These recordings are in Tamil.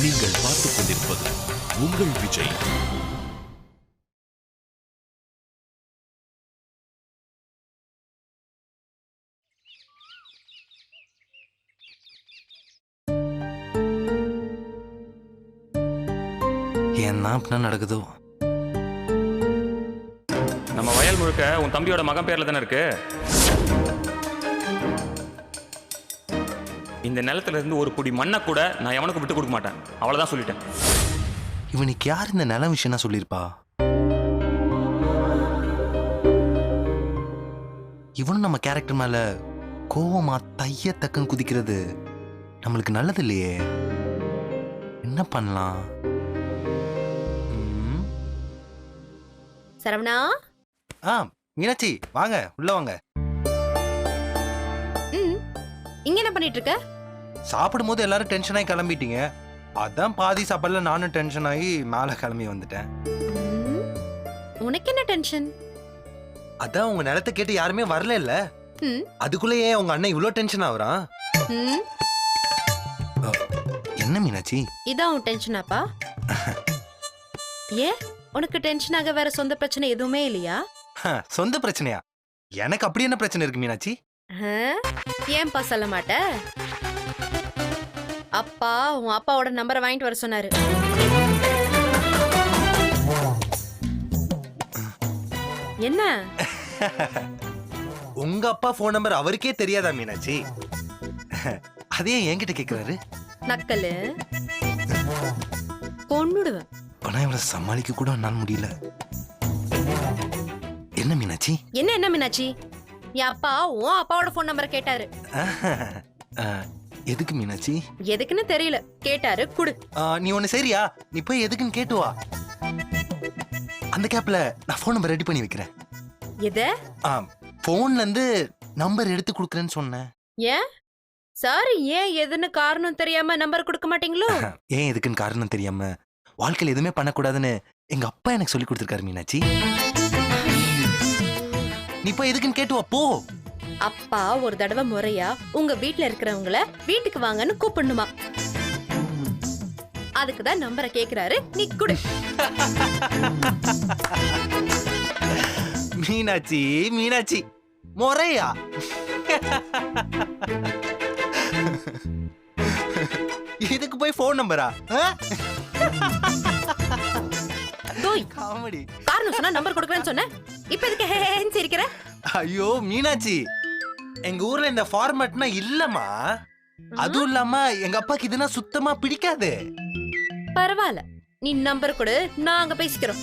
நீங்கள் பார்த்துக் கொண்டிருப்பது உங்கள் விஜய். என்ன அப்படின்னா நடக்குதோ. நம்ம வயல் முழுக்க உன் தம்பியோட மகன் பேர்ல தானே இருக்கு. இந்த நிலத்துல இருந்து ஒரு புடி மண்ணை கூட நான் எவனுக்கு விட்டு கொடுக்க மாட்டேன். அவ்வளவுதான் சொல்லிட்டேன். இவனுக்கு யார் இந்த நில விஷயம் சொல்லியிருப்பா? இவனும் நம்ம கேரக்டர் மேல கோவமா தைய தக்குன்னு குதிக்கிறது நம்மளுக்கு நல்லது இல்லையே. என்ன பண்ணலாம்? சரவணா. மீனாட்சி வாங்க, உள்ள வாங்க. இங்க என்ன பண்ணிட்டு இருக்க? சாப்பிடும் போது எல்லாரும் டென்ஷன் ஆகி கிளம்பிட்டீங்க. அதான் பாதி சாப்பாடுல நானும் டென்ஷன் ஆகி மேல கிளம்பி வந்துட்டேன். உனக்கு என்ன டென்ஷன்? அதான் உங்க நிலத்தை கேட்டு யாருமே வரல இல்ல, அதுக்குள்ளேயே உங்க அண்ணன் இவ்வளவு டென்ஷன் ஆகுறான். என்ன மீனாட்சி? இதான் உன் டென்ஷனாப்பா? ஏன் உனக்கு டென்ஷன் ஆக வேற சொந்த பிரச்சனை எதுவுமே இல்லையா? சொந்த பிரச்சனையா? எனக்கு அப்படி என்ன பிரச்சனை இருக்கு மீனாட்சி? ஏன்பா சொல்ல மாட்ட? அப்பா உன் அப்பாவோட நம்பரை வாங்கிட்டு வர சொன்னாரு. என்ன? உங்க அப்பா போன் நம்பர் அவருக்கே தெரியாதா மீனாட்சி? அதே என்கிட்ட கேக்குறாரு. நக்கலு கொன்னுடுவேன். ஆனா இவரை சமாளிக்க கூட என்னால முடியல. என்ன மீனாட்சி? என்ன மீனாட்சி? என் அப்பா உன் அப்பாவோட போன் நம்பரை கேட்டாரு. எதுக்கு மீனாட்சி? எதுக்குன்னு தெரியல, கேட்டாரு குடு. நீ ஒண்ணு சரியா, நீ போய் எதுக்குன்னு கேட்டு வா. அந்த கேப்ல நான் போன் நம்பர் ரெடி பண்ணி வைக்கிறேன். எத? போன்ல இருந்து நம்பர் எடுத்து கொடுக்கறேன்னு சொன்னேன். ஏன் சாரி, ஏன் எதுன்னு காரணம் தெரியாம நம்பர் கொடுக்க மாட்டீங்களோ? ஏன் எதுக்குன்னு காரணம் தெரியாம வாழ்க்கையில எதுவுமே பண்ணக்கூடாதுன்னு எங்க அப்பா எனக்கு சொல்லி கொடுத்திருக்காரு மீனாட்சி. நீ போய் எதுக்குன்னு கேட்டு வா போ. அப்பா ஒரு தடவை முறையா உங்க வீட்ல இருக்கிறவங்கள வீட்டுக்கு வாங்கன்னு கூப்பிடணுமா? அதுக்குதான் நம்பரை கேக்குறாரு, நீ குடு. மீனாட்சி மீனாட்சி முறையா? இதுக்கு போய் போன் நம்பரா? காமெடி. காரணம் சொன்னா நம்பர் கொடுக்கறேன்னு சொன்ன, இப்ப எதுக்கு ஹேன்னு சிரிக்கிற? ஐயோ மீனாட்சி, எங்க ஊர்ல இந்த ஃபார்மட்னா இல்லம்மா. அதுவும் இல்லாம எங்க அப்பாக்கு இதுனா சுத்தமா பிடிக்காது. பரவாயில்ல, நீ நம்பர் கொடு, நான் அங்க பேசிக்கிறோம்.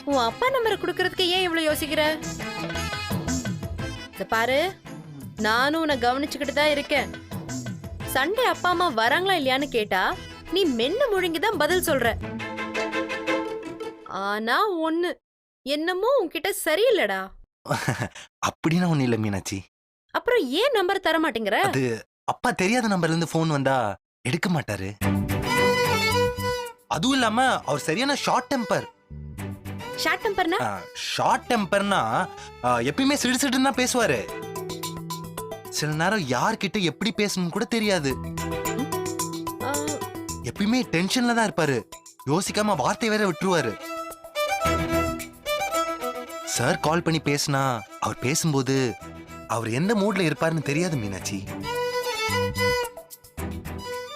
உன் அப்பா நம்பர் கொடுக்கறதுக்கு ஏன் இவ்வளவு யோசிக்கிற? இத பாரு, நானும் உன்னை கவனிச்சுக்கிட்டு தான் இருக்கேன். சண்டே அப்பா அம்மா வராங்களா இல்லையான்னு கேட்டா நீ மென்னு முழுங்கிதான் பதில் சொல்ற. ஆனா ஒண்ணு என்னமோ உன்கிட்ட சரியில்லடா. அப்படின்னா ஒண்ணு இல்ல மீனாட்சி. அப்புறம் ஏன் நம்பர் தர மாட்டேங்கிற? அது அப்பா தெரியாத நம்பர்ல இருந்து போன் வந்தா எடுக்க மாட்டாரு. அதுவும் இல்லாம அவர் சரியான ஷார்ட் டெம்பர். ஷார்ட் டெம்பர்னா? ஷார்ட் டெம்பர்னா எப்பயுமே சிடுசிடுன்னு தான் பேசுவாரு. சில நேரம் யார்கிட்ட எப்படி பேசணும்னு கூட தெரியாது. எப்பயுமே டென்ஷன்ல தான் இருப்பாரு. யோசிக்காம வார்த்தை வேற விட்டுருவாரு. சார் கால் பண்ணி பேசினா அவர் பேசும்போது அவர் எந்த மூட்ல இருப்பாருன்னு தெரியாது மீனாட்சி.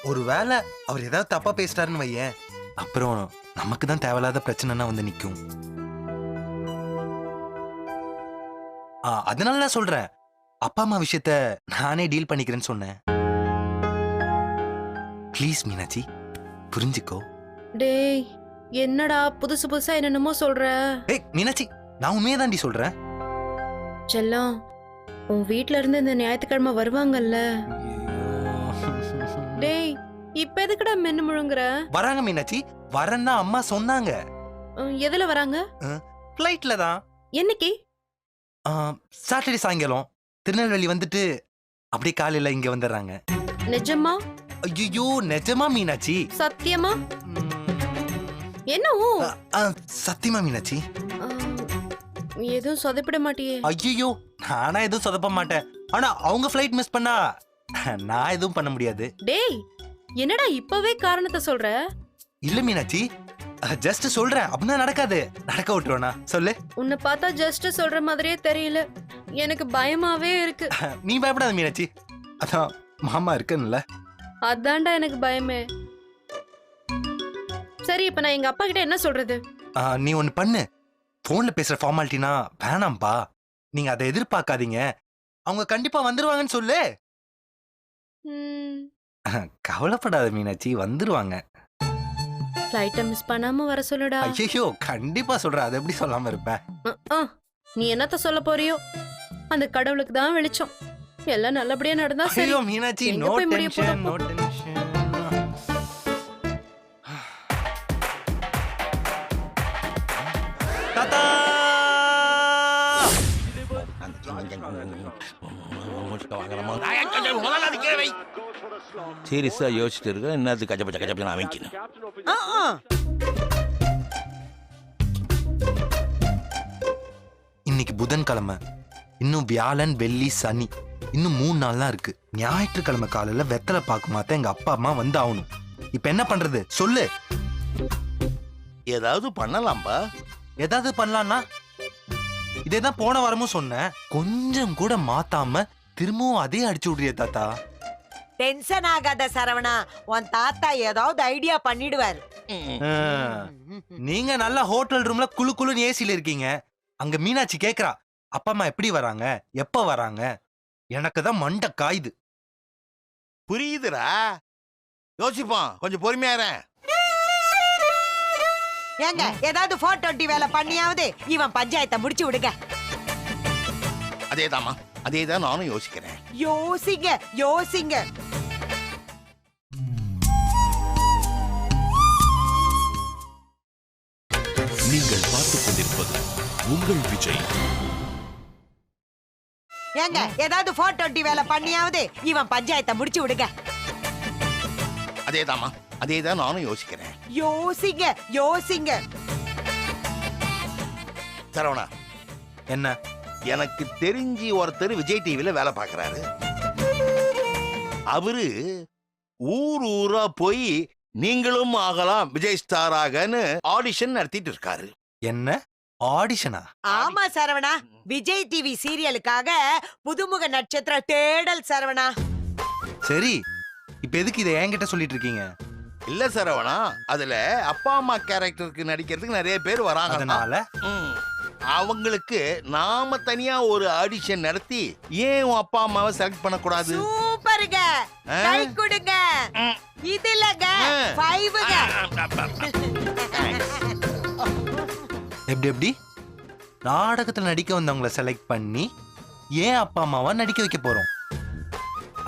ஒருவேளை அவர் ஏதாவது தப்பா பேசிட்டாருன்னு வையேன், அப்புறம் நமக்கு தான் தேவையில்லாத பிரச்சனைனா வந்து நிக்கும். அதனால நான் சொல்றேன், அப்பா அம்மா விஷயத்த நானே டீல் பண்ணிக்கிறேன்னு சொன்னேன். ப்ளீஸ் மீனாட்சி புரிஞ்சுக்கோ. டேய் என்னடா புதுசு புதுசா என்னென்னமோ சொல்ற? ஏய் மீனாட்சி, நான் உண்மையை தாண்டி சொல்றேன். செல்லம், உன் வீட்ல இருந்து இந்த ஞாயிற்றுக்கிழமை வருவாங்கல்ல? டேய் இப்ப எதுக்குடா மென்னு முழுங்குற? வராங்க மீனாட்சி, வரேன்னா அம்மா சொன்னாங்க. எதுல வராங்க? ஃப்ளைட்ல தான். என்னைக்கு? சாட்டர்டே சாயங்காலம் திருநெல்வேலி வந்துட்டு அப்படியே காலையில இங்க வந்துடுறாங்க. நிஜமா? ஐயோ நிஜமா மீனாட்சி? சத்தியமா? என்ன சத்தியமா மீனாட்சி? எதுவும் சொதப்பிட மாட்டியே? ஐயோ நானா எதுவும் சொதப்ப மாட்டேன். ஆனா அவங்க ஃப்ளைட் மிஸ் பண்ணா நான் எதுவும் பண்ண முடியாது. டேய் என்னடா இப்பவே காரணத்தை சொல்ற? இல்ல மீனாட்சி, ஜஸ்ட் சொல்றேன். அப்படின்னா நடக்காது. நடக்க விட்டுருவேனா சொல்லு. உன்னை பார்த்தா ஜஸ்ட் சொல்ற மாதிரியே தெரியல, எனக்கு பயமாவே இருக்கு. நீ பயப்படாத மீனாட்சி, அதான் மாமா இருக்குன்னுல. அதான்டா எனக்கு பயமே. சரி இப்ப நான் எங்க அப்பா கிட்ட என்ன சொல்றது? நீ ஒண்ணு பண்ணு. போன்ல பேசுற ஃபார்மாலிட்டினா வேணாம்பா. நீங்க அதை எதிர்பார்க்காதீங்க. அவங்க கண்டிப்பா வந்துருவாங்கன்னு சொல்லு. ம், கவலைப்படாத மீனாட்சி, வந்துருவாங்க. ஃப்ளைட்டை மிஸ் பண்ணாம வர சொல்லுடா. ஐயோ கண்டிப்பா சொல்றேன். அதை எப்படி சொல்லாம இருப்பேன்? நீ என்னத்த சொல்ல போறியோ, அந்த கடவுளுக்கு தான் வெளிச்சம். எல்லாம் நல்லபடியா நடந்தா சரி. ஐயோ மீனாட்சி, எங்க நோ போய் முடிய டென்ஷன், போதோ? No tension. தாத்தா! சீரியஸா யோசிச்சுட்டு இருக்க, என்னது கஜபச்ச கஜபச்ச அமைக்கணும். இன்னைக்கு புதன்கிழமை, இன்னும் வியாழன் வெள்ளி சனி, இன்னும் 3 நாள் தான் இருக்கு. ஞாயிற்றுக்கிழமை காலையில வெத்தலை பாக்கு மாத்த எங்க அப்பா அம்மா வந்து ஆகணும். இப்ப என்ன பண்றது சொல்லு. ஏதாவது பண்ணலாம்பா. ஏதாவது பண்ணலாம்னா இதேதான் போன வாரமும் சொன்னேன். கொஞ்சம் கூட மாத்தாம திரும்பவும் அதே அடிச்சு விடுறிய தாத்தா. டென்ஷன் ஆகாத சரவணா, உன் தாத்தா ஏதாவது ஐடியா பண்ணிடுவார். நீங்க நல்லா ஹோட்டல் ரூம்ல குளு குளுன்னு ஏசில இருக்கீங்க. அங்க மீனாட்சி கேக்குறா, அப்பா அம்மா எப்படி வராங்க, எப்ப வராங்க. எனக்கு தான் மண்டை காயுது. புரியுதுடா, யோசிப்போம், கொஞ்சம் பொறுமையாரு. ஏங்க ஏதாவது 420 வேலை பண்ணியாவது இவன் பஞ்சாயத்தை முடிச்சு விடுங்க. அதேதாம்மா, அதேதான் நானும் யோசிக்கிறேன். யோசிங்க யோசிங்க. நீங்கள் பார்த்துக் கொண்டிருப்பது உங்கள் விஜய். ஏங்க ஏதாவது 420 வேலை பண்ணியாவது இவன் பஞ்சாயத்தை முடிச்சு விடுங்க. அதேதாம்மா, அதேதான் நானும் யோசிக்கிறேன். யோசிங்க யோசிங்க. சரவணா, என்ன? எனக்கு தெரிஞ்சு ஒருத்தர் விஜய் டிவில வேலை பார்க்கறாரு. அவரு ஊர் ஊரா போய் நீங்களும் ஆகலாம் விஜய் ஸ்டார் ஆகன்னு ஆடிஷன் நடத்திட்டு இருக்காரு. என்ன ஆடிஷனா? ஆமா சரவணா, விஜய் டிவி சீரியலுக்காக புதுமுக நட்சத்திர தேடல் சரவணா. சரி, இப்ப எதுக்கு இதை என்கிட்ட சொல்லிட்டு இருக்கீங்க? இல்ல சரவணா, அதுல அப்பா அம்மா கேரக்டருக்கு நடிக்கிறதுக்கு நிறைய பேர் வராங்க. அதனால அவங்களுக்கு நாம தனியா ஒரு ஆடிஷன் நடத்தி ஏன் உன் அப்பா அம்மாவை செலக்ட் பண்ணக்கூடாது? சூப்பருங்க, கை கொடுங்க. இதுலங்க 5ங்க. எப்படி எப்படி நாடகத்துல நடிக்க வந்தவங்களை செலக்ட் பண்ணி ஏன் அப்பா அம்மாவா நடிக்க வைக்க போறோம்,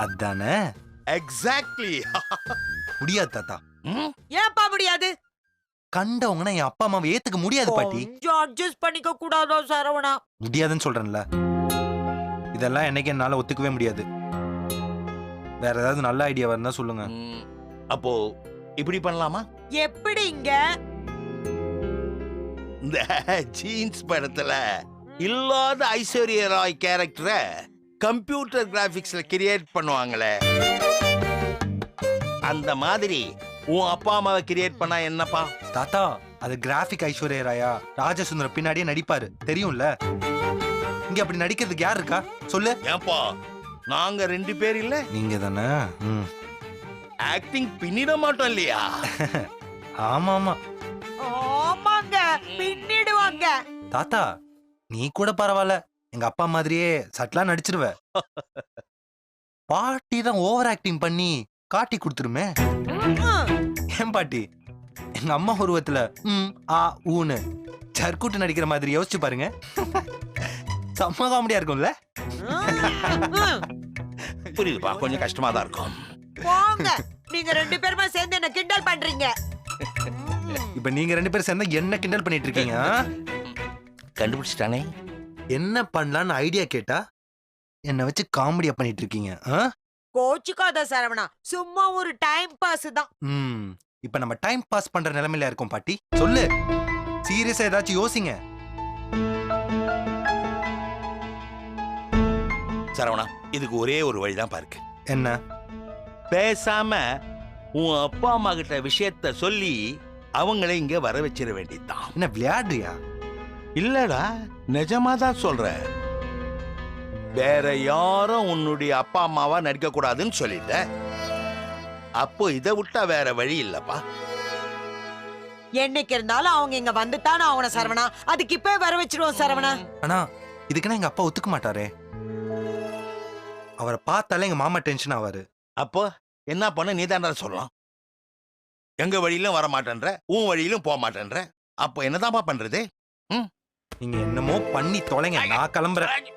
அதானே? எக்ஸாக்ட்லி. முடியாது தாத்தா. ஏன்பா முடியாது? கண்டவங்கன்னா என் அப்பா அம்மாவை ஏத்துக்க முடியாது பாட்டி. கொஞ்சம் அட்ஜஸ்ட் பண்ணிக்க கூடாதோ சரவணா? முடியாதுன்னு சொல்றேன்ல. இதெல்லாம் என்னைக்கு என்னால ஒத்துக்கவே முடியாது. வேற ஏதாவது நல்ல ஐடியா இருந்தா சொல்லுங்க. அப்போ இப்படி பண்ணலாமா? எப்படிங்க? இந்த ஜீன்ஸ் படத்துல இல்லாத ஐஸ்வர்யா ராய் கேரக்டரை கம்ப்யூட்டர் கிராபிக்ஸ்ல கிரியேட் பண்ணுவாங்களே, அந்த மாதிரி உன் அப்பா அம்மாவை கிரியேட் பண்ணா என்னப்பா? தாத்தா, அது கிராஃபிக் ஐஸ்வர்யா ராயா ராஜசுந்தரம் பின்னாடியே நடிப்பாரு, தெரியும்ல. இங்க அப்படி நடிக்கிறதுக்கு யார் இருக்கா சொல்லு. ஏன்பா, நாங்க 2 பேர் இல்ல? நீங்க தானே. ஆக்டிங் பின்னிட மாட்டோம் இல்லையா? ஆமா ஆமா ஆமாங்க, பின்னிடுவாங்க. தாத்தா, நீ கூட பரவாயில்ல, எங்க அப்பா மாதிரியே சட்லா நடிச்சிருவ. பாட்டி தான் ஓவர் ஆக்டிங் பண்ணி காட்டி கொடுத்துருமே. ஏன் பாட்டி, எங்க அம்மா உருவத்துல ஆ ஊன்னு சர்க்கூட்டு நடிக்கிற மாதிரி யோசிச்சு பாருங்க. செம்ம காமெடியா இருக்கும்ல. புரியுதுப்பா, கொஞ்சம் கஷ்டமா தான் இருக்கும். போங்க, நீங்க 2 பேருமா சேர்ந்து என்ன கிண்டல் பண்றீங்க. இப்ப நீங்க 2 பேரும் சேர்ந்தா என்ன கிண்டல் பண்ணிட்டு இருக்கீங்க? கண்டுபிடிச்சிட்டானே. என்ன பண்ணலான்னு ஐடியா கேட்டா என்ன வச்சு காமெடியா பண்ணிட்டு இருக்கீங்க. கோச்சுக்காத சரவணா, சும்மா ஒரு டைம் பாஸ் தான். இப்ப நம்ம டைம் பாஸ் பண்ற நிலைமையில இருக்கோம் பாட்டி. சொல்லு, சீரியஸா ஏதாச்சும் யோசிங்க. சரவணா, இதுக்கு ஒரே ஒரு வழிதான் பாருக்கு. என்ன? பேசாம உன் அப்பா அம்மா கிட்ட விஷயத்த சொல்லி அவங்கள இங்க வர வச்சிட வேண்டியதுதான். என்ன விளையாடுறியா? இல்லடா, நிஜமாதான் சொல்றேன். வேற யாரும் உன்னுடைய அப்பா அம்மாவா நடிக்க கூடாதுன்னு சொல்லிட்ட. அப்போ இதை விட்டா வேற வழி இல்லப்பா. என்னைக்கு இருந்தாலும் அவங்க இங்க வந்துட்டான அவன சரவணா. அதுக்கு இப்ப வர வச்சிருவோம் சரவணா. ஆனா இதுக்குன்னா எங்க அப்பா ஒத்துக்க மாட்டாரே. அவரை பார்த்தாலே எங்க மாமா டென்ஷன் ஆவாரு. அப்போ என்ன பண்ண நீ தான்டா சொல்லலாம். எங்க வழியிலும் வர மாட்டேன்ற, உன் வழியிலும் போக மாட்டேன்ற. அப்போ என்னதான்ப்பா பண்றது? நீங்க என்னமோ பண்ணி தொலைங்க, நான் கிளம்புறேன்.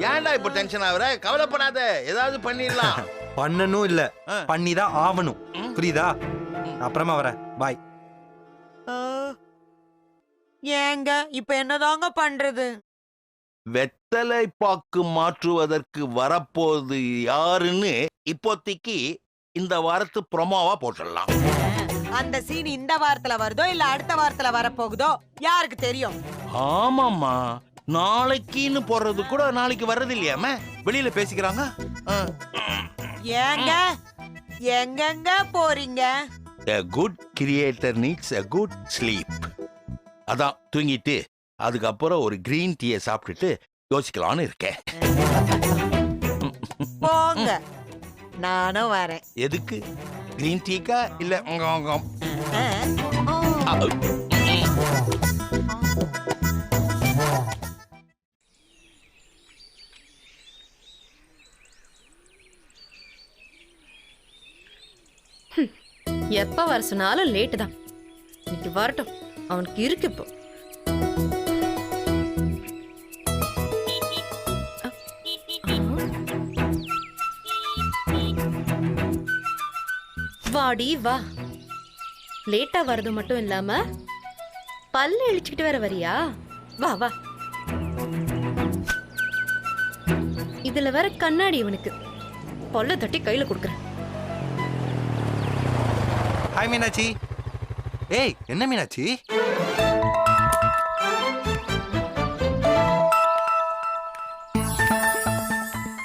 ஏன்டா இப்போ டென்ஷன் ஆகுற? கவலைப்படாத, ஏதாவது பண்ணிடலாம். பண்ணணும் இல்ல, பண்ணிதான் ஆவணும். புரியுதா? அப்புறமா வரேன், பாய். ஏங்க இப்ப என்னதாங்க பண்றது? வெத்தலை பாக்கு மாற்றுவதற்கு வரப்போது யாருன்னு இப்போதைக்கு இந்த வாரத்து ப்ரோமோவா போட்டுடலாம். அந்த சீன் இந்த வாரத்துல வருதோ இல்ல அடுத்த வாரத்துல வரப்போகுதோ யாருக்கு தெரியும்? ஆமாம்மா, நாளைக்குன்னு போடுறது கூட நாளைக்கு வர்றது இல்லையாம, வெளியில பேசிக்கிறாங்க. ஏங்க எங்கெங்க போறீங்க? A good creator needs a good sleep. அதான் தூங்கிட்டு அதுக்கப்புறம் ஒரு கிரீன் டீயை சாப்பிட்டுட்டு யோசிக்கலாம்னு இருக்கேன். போங்க, நானும் வரேன். எதுக்கு? கிரீன் டீக்கா இல்ல எப்ப வர சொன்னாலும் லேட்டு தான். இன்னைக்கு வரட்டும், அவனுக்கு இருக்கு இப்போ. வாடி வா. லேட்டா வர்றது மட்டும் இல்லாம பல்ல இழிச்சுக்கிட்டு வேற வரியா? வா வா. இதுல வேற கண்ணாடி இவனுக்கு. பல்ல தட்டி கையில கொடுக்குறேன். ஹாய் மீனாட்சி. ஏய், என்ன மீனாட்சி?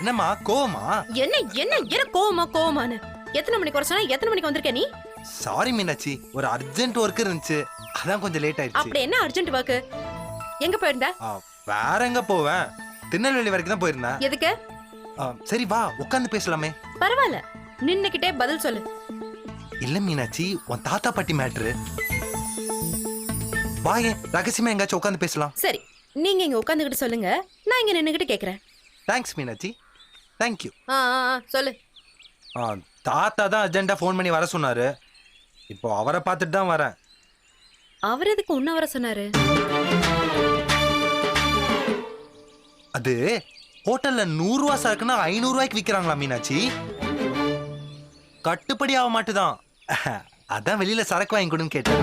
என்னம்மா, கோவமா? என்ன என்ன என்ன கோவமானு? எத்தனை மணிக்கு வர சொன்னா எத்தனை மணிக்கு வந்திருக்க நீ? சாரி மீனாட்சி, ஒரு அர்ஜென்ட் ஒர்க் இருந்துச்சு, அதான் கொஞ்சம் லேட் ஆயிடுச்சு. அப்படி என்ன அர்ஜென்ட் ஒர்க்? எங்க போயிருந்த? வேற எங்க போவேன், திருநெல்வேலி வரைக்கும் தான் போயிருந்தேன். எதுக்கு? சரி வா, உட்காந்து பேசலாமே. பரவாயில்ல, நின்னுக்கிட்டே பதில் சொல்லு. இல்ல மீனாட்சி, உன் தாத்தா பாட்டி மேட்ரு. வாங்க, ரகசியமா எங்காச்சும் உட்காந்து பேசலாம். சரி, நீங்க இங்க உட்காந்துக்கிட்டு சொல்லுங்க, நான் இங்க நின்னுக்கிட்டு கேக்குறேன். Thanks Meenakshi, thank you. சொல்லு. தாத்தா தான் அர்ஜென்ட்டா ஃபோன் பண்ணி வர சொன்னாரு. இப்போ அவரை பார்த்துட்டு தான் வரேன். அவர் எதுக்கு உன்ன வர சொன்னாரு? அது ஹோட்டல்ல 100 ரூபா சரக்குன்னா 500 ரூபாய்க்கு விக்கிறாங்களா மீனாட்சி? கட்டுப்படி ஆக மாட்டுதான். அதான் வெளியில சரக்கு வாங்கி கொடுன்னு கேட்டேன்.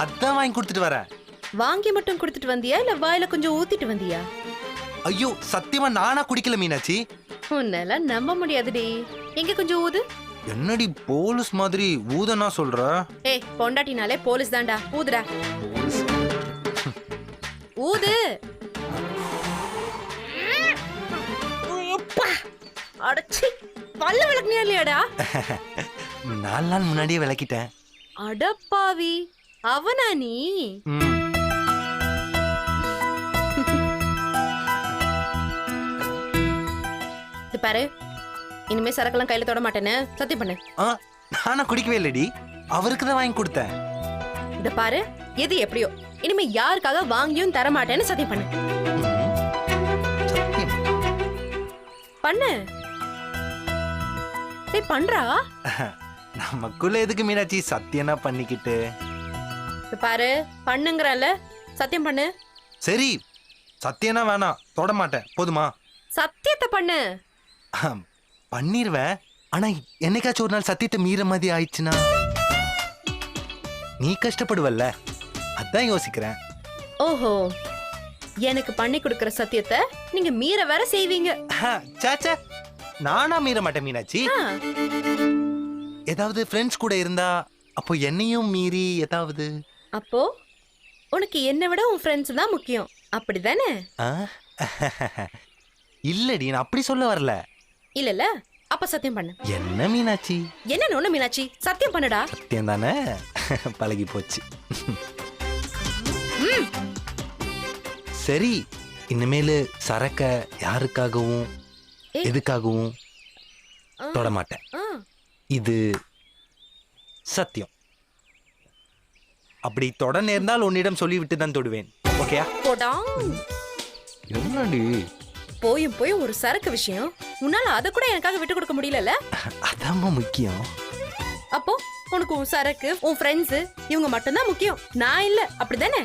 அதான் வாங்கி கொடுத்துட்டு வரேன். வாங்கி மட்டும் கொடுத்துட்டு வந்தியா இல்ல வாயில கொஞ்சம் ஊத்திட்டு வந்தியா? ஐயோ, சத்தியமா நானா குடிக்கல மீனாட்சி. உன்னால நம்ப முடியாதுடி. எங்க கொஞ்சம் ஊது. என்னடி போலீஸ் மாதிரி ஊதனா சொல்ற? ஏய், பொண்டாட்டினாலே போலீஸ் தான்டா. ஊதுடா. ஊது. அடச்சி, பல்ல விளக்குனியா இல்லையாடா? 4 நாள் முன்னாடியே விளக்கிட்டேன். அடப்பாவி, அவனா நீ? பாரு, இனிமே சரக்கெல்லாம் கையில தொட மாட்டேன்னு சத்தியம் பண்ணு. நானா குடிக்கவே இல்லடி, அவருக்கு தான் வாங்கி கொடுத்தேன். இத பாரு, எது எப்படியோ இனிமே யாருக்காக வாங்கியும் தர மாட்டேன்னு சத்தியம் பண்ணு. பண்ணு. டேய் பண்றா. நமக்குள்ள எதுக்கு மீனாட்சி சத்தியனா பண்ணிக்கிட்டு? பாரு, பண்ணுங்கறல, சத்தியம் பண்ணு. சரி, சத்தியனா வேணாம், தொட மாட்டேன், போதுமா? சத்தியத்தை பண்ணு. பண்ணிருவேன், ஆனா என்னைக்காச்சும் ஒரு நாள் சத்தியத்தை மீற மாதிரி ஆயிடுச்சுன்னா நீ கஷ்டப்படுவல்ல, அதான் யோசிக்கிறேன். ஓஹோ, எனக்கு பண்ணி கொடுக்கிற சத்தியத்தை நீங்க மீற வேற செய்வீங்க. சாச்சா, நானா மீற மாட்டேன் மீனாட்சி. ஏதாவது ஃப்ரெண்ட்ஸ் கூட இருந்தா அப்போ என்னையும் மீறி ஏதாவது. அப்போ உனக்கு என்னை விட உன் ஃப்ரெண்ட்ஸ் தான் முக்கியம், அப்படிதானே? இல்லடி நான் அப்படி சொல்ல வரல. இல்லல்ல அப்ப சத்தியம் பண்ணு. என்ன மீனாட்சி? என்ன ஒண்ணு மீனாட்சி, சத்தியம் பண்ணுடா. சத்தியம் தானே, பழகி போச்சு. சரி, இனிமேலு சரக்க யாருக்காகவும் ஏய். எதுக்காகவும் ஆ, தொட மாட்டேன். ஆ. இது சத்தியம். அப்படி தொட நேர்ந்தால் உன்னிடம் சொல்லிவிட்டு தான் தொடுவேன். ஓகேயா? போடா. என்னடி? போயும் போயும் ஒரு சரக்கு விஷயம், உன்னால அத கூட எனக்காக விட்டு கொடுக்க முடியலல்ல? அதாம்மா முக்கியம். அப்போ உனக்கு உன் சரக்கு, உன் ஃப்ரெண்ட்ஸ் இவங்க மட்டும்தான் முக்கியம், நான் இல்ல, அப்படிதானே?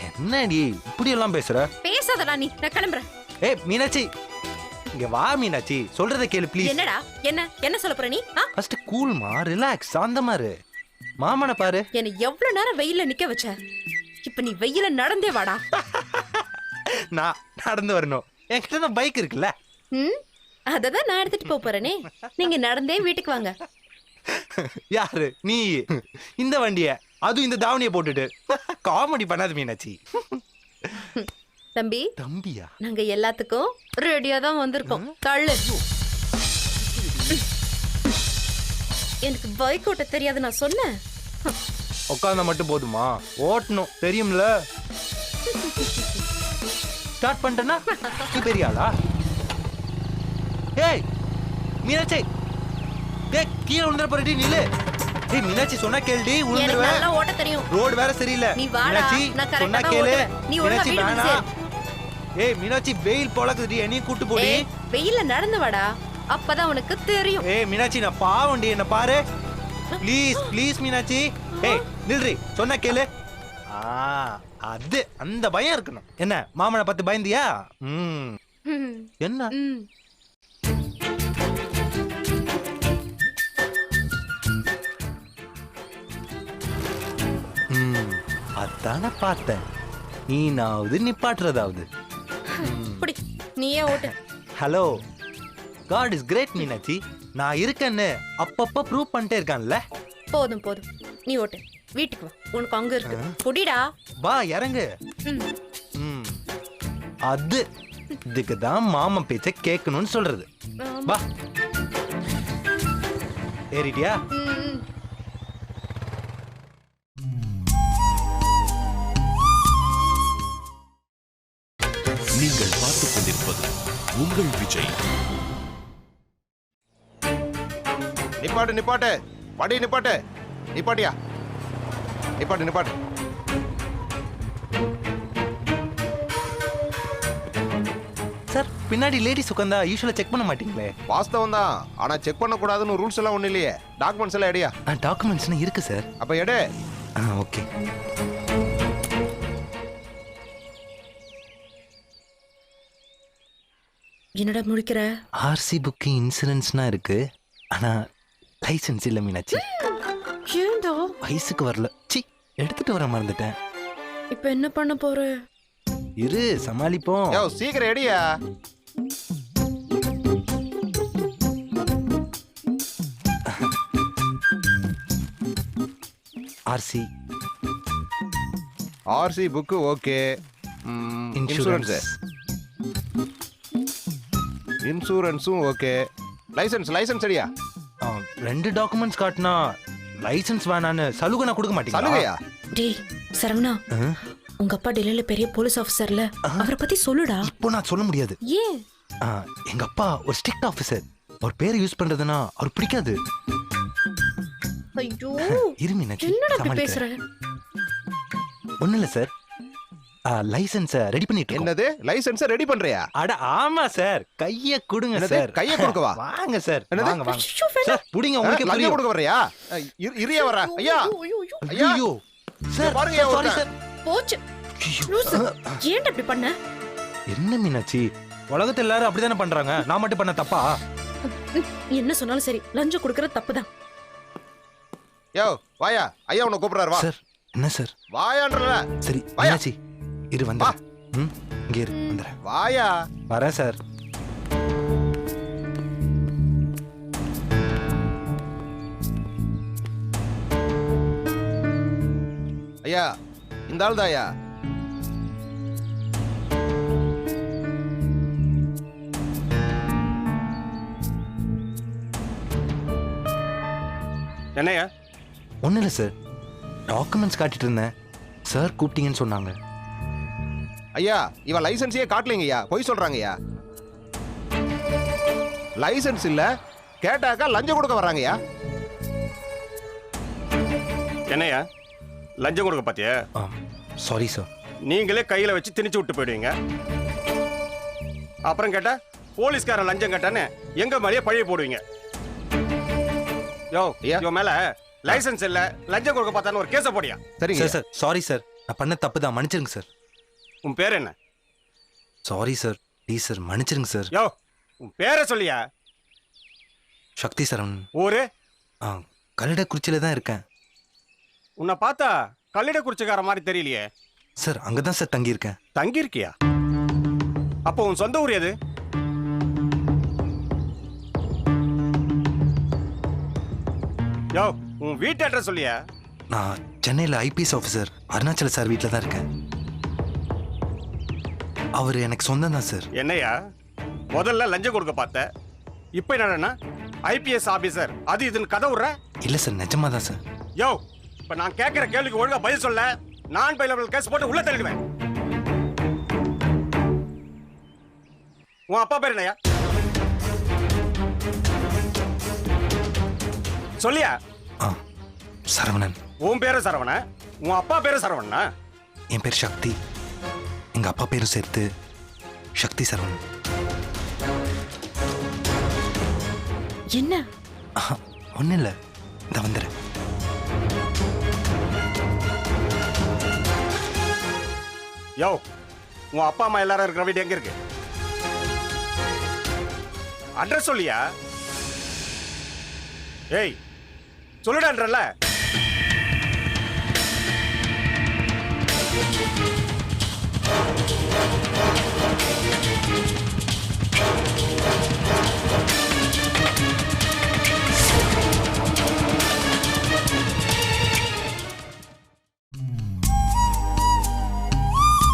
என்னடி இப்படி எல்லாம் பேசுற? பேசாதடா நீ, நான் கிளம்புறேன். ஏய் மீனாட்சி, இங்க வா மீனாட்சி, சொல்றத கேளு ப்ளீஸ். என்னடா என்ன சொல்ல போற நீ? ஃபர்ஸ்ட் கூல்மா, ரிலாக்ஸ், சாந்தமா இரு. மாமனை பாரு. என்ன எவ்வளவு நேரம் வெயில்ல நிக்க வச்ச, இப்ப நீ வெயில நடந்தே வாடா. நான் நடந்து வரணும், என்கிட்ட தான் பைக் இருக்குல்ல. அததான் நான் எடுத்துட்டு போப் போறேனே, நீங்க நடந்தே வீட்டுக்கு வாங்க. யாரு நீ? இந்த வண்டிய, அதுவும் இந்த தாவணியை போட்டுட்டு காமெடி பண்ணாத மீனாட்சி. தம்பி, தம்பியா? நாங்க எல்லாத்துக்கும் ரெடியா தான் வந்திருக்கோம். தள்ளு. எனக்கு பைக் ஓட்ட தெரியாது நான் சொன்னேன். உட்கார்ந்தா மட்டும் போதுமா? ஓட்டணும் தெரியும்ல. ஸ்டார்ட் பண்ணிட்டேன்னா நீ பெரிய ஆளா? ஏய் மீனாட்சி, டேய் கீழே விழுந்துற போறடி, நில்லு. ஏய் மீனாட்சி, சொன்னா கேளுடி, எனக்கு விழுந்துருவே. நல்லா ஓட்ட தெரியும். ரோடு வேற சரியில்லை. நீ வாடா, மீனாட்சி, நான் சொன்னா கரெக்ட்டா தான் கேளு. ஓட்டுவேன். நீ ஒழுங்கா மீனாட்சி, வீடு வந்து வேணாம். ஏய் மீனாட்சி, வெயில் பொழக்குதுடி, என்னையும் கூட்டு போடி. ஏய், வெயில்ல நடந்து வாடா, அப்பதான் உனக்கு தெரியும். ஏய் மீனாட்சி, நான் பாவண்டி, என்ன பாரு ப்ளீஸ் ப்ளீஸ் மீனாட்சி. ஏய் நில்றி, சொன்னா கேளு. அது அந்த பயம் இருக்கணும். என்ன மாமனை பார்த்து பயந்தியா? என்ன? ம். அதான பார்த்தேன், நீனாவது நிப்பாட்டுறதாவது. புடி, நீயே ஓட்டு. Hello, God is great Meenakshi. நான் இருக்கேன்னு அப்பப்ப ப்ரூவ் பண்ணிட்டே இருக்கான்ல. போதும் போதும், நீ ஓட்டு, வீட்டுக்கு வா, உனக்கு அங்க இருக்கு. புடிடா. வா இறங்கு. ம். அது இதுக்கு தான் மாமன் பேச்ச கேட்கணும்னு சொல்றது. ஆமா. வா, ஏறிட்டியா? ம். நீங்கள் பார்த்துக் கொண்டிருப்பது உங்கள் விஜய். நிப்பாட்டு நிப்பாட்டு, வண்டி நிப்பாட்டு. நிப்பாட்டியா? நிப்பாட்டு நிப்பாட்டு. சார், பின்னாடி லேடிஸ் உட்காந்தா யூஸ்வலா செக் பண்ண மாட்டீங்களே? வாஸ்தவம் தான், ஆனா செக் பண்ண கூடாதுன்னு ரூல்ஸ் எல்லாம் ஒண்ணு இல்லையே. டாக்குமெண்ட்ஸ் எல்லாம் எடியா? டாக்குமெண்ட்ஸ்னா இருக்கு சார். அப்ப எடு. ஓகே. என்னடா முடிக்கிற? ஆர்சி புக்கு, இன்சூரன்ஸ்னா இருக்கு, ஆனா லைசென்ஸ் இல்ல மீனாட்சி. ஏண்டா வயசுக்கு வரல. சி, எடுத்துட்டு வர மறந்துட்டேன். இப்ப என்ன பண்ண போற? இரு, சமாளிப்போம். யோ சீக்கிரம் எடியா. RC, RC book okay. Insurance, இன்சூரன்ஸும் ஓகே. லைசென்ஸ், லைசென்ஸ் எடியா? ரெண்டு டாக்குமெண்ட்ஸ் காட்டினா லைசென்ஸ் வேணான்னு சலுகை நான் கொடுக்க மாட்டேங்க. சலுகையா? டேய் சரவணா, உங்க அப்பா டெல்லியில பெரிய போலீஸ் ஆபீசர்ல, அவரை பத்தி சொல்லுடா. இப்போ நான் சொல்ல முடியாது. ஏன்? எங்க அப்பா ஒரு ஸ்ட்ரிக்ட் ஆபீசர். அவர் பேரை யூஸ் பண்றதுன்னா அவர் பிடிக்காது. ஐயோ, இரு மீனாட்சி, என்னடா இப்படி பேசுற? ஒண்ணு இல்ல சார், லைசென்ஸ ரெடி பண்ணிட்டு இருக்கோம். என்னது, லைசென்ஸ் ரெடி பண்றியா? அட ஆமா சார், கைய கொடுங்க என்னது, சார். கையை கொடுக்கவா? வாங்க சார், என்னது? வாங்க வாங்க ஐயோ, வேணாம். சார், புடிங்க, உங்களுக்கு லஞ்சம் புரியும். கொடுக்க வர்றியா? இரியா வர. ஐயா ஐயோ, ஐயோ. ஐயா. ஐயோ சார், பாருங்க, சாரி ஒருத்தன். சார். போச்சு. லூசு. ஏன்டா இப்படி பண்ண? என்ன மீனாட்சி, உலகத்துல எல்லாரும் அப்படிதானே பண்றாங்க, நான் மட்டும் பண்ண தப்பா? என்ன சொன்னாலும் சரி, லஞ்சம் கொடுக்கறது தப்புதான். யோ வாயா, ஐயா உன்னை கூப்பிடுறாரு, வா. சார், என்ன சார்? வாயான்றல. சரி வாயா. மீனாட்சி, இரு வந்து. இங்க இரு, வந்துறேன். வாயா. வரேன் சார். ஐயா, இந்த ஆள் தாயா. என்னையா? ஒன்றும் இல்லை சார், டாக்குமெண்ட்ஸ் காட்டிட்டு இருந்தேன். சார் கூப்பிட்டீங்கன்னு சொன்னாங்க. ஐயா இவன் லைசன்ஸையே காட்டலைங்கய்யா, பொய் சொல்றாங்கய்யா. லைசன்ஸ் இல்ல கேட்டாக்கா லஞ்சம் கொடுக்க வர்றாங்கய்யா. என்னையா லஞ்சம் கொடுக்க பாத்தியா? Sorry sir. நீங்களே கையில வச்சு திணிச்சு விட்டு போயிடுவீங்க. அப்புறம் கேட்டா போலீஸ்காரன் லஞ்சம் கேட்டான்னு எங்க மேலேயே பழைய போடுவீங்க. யோ ஐயா. இவன் மேல லைசன்ஸ் இல்ல லஞ்சம் கொடுக்க பார்த்தான்னு ஒரு கேஸ போடியா? சரிங்க சார் சார் சாரி சார், நான் பண்ண தப்பு தான், மன்னிச்சிருங்க சார். உன் பேர் என்ன? சாரி சார், ப்ளீஸ் சார், மன்னிச்சிருங்க சார். யோ உன் பேரை சொல்லியா? சக்தி சரவணன். ஊரு? கல்லடக்குறிச்சியில தான் இருக்கேன். உன்னை பார்த்தா கல்லிட குறிச்சிக்கார மாதிரி தெரியலையே. சார் அங்கே தான் சார் தங்கியிருக்கேன். தங்கி இருக்கியா? அப்போ உன் சொந்த ஊர் எது? யோ உன் வீட்டு அட்ரஸ் சொல்லியா? நான் சென்னையில் ஐபிஎஸ் ஆஃபீஸர் அருணாச்சல சார் வீட்டில் தான் இருக்கேன். அவர் எனக்கு சொந்தம் தான் சார். என்னையா முதல்ல லஞ்சம் கொடுக்க பார்த்த, இப்போ என்னடா ஐபிஎஸ் ஆபீசர் அது இதுன்னு கதை விடுற? இல்லை சார், நிஜமா தான் சார். யோ இப்ப நான் கேட்கிற கேள்விக்கு ஒழுங்கா பதில் சொல்ல, நான் பைலபிள் கேஸ் போட்டு உள்ள தள்ளிடுவேன். உன் அப்பா பேர் என்னையா? சொல்லியா? சரவணன். உன் பேரு சரவண, உன் அப்பா பேரு சரவணா? என் பேர் சக்தி, எங்க அப்பா பேரும் சேர்த்து சக்தி சரவணன். என்ன? ஒன்றும் இல்லை, இந்த வந்துடுறேன். யோ உன் அப்பா அம்மா எல்லாரும் இருக்கிற வீடு எங்க இருக்கு? அட்ரஸ் சொல்லியா? ஏய் சொல்லுடான்றல.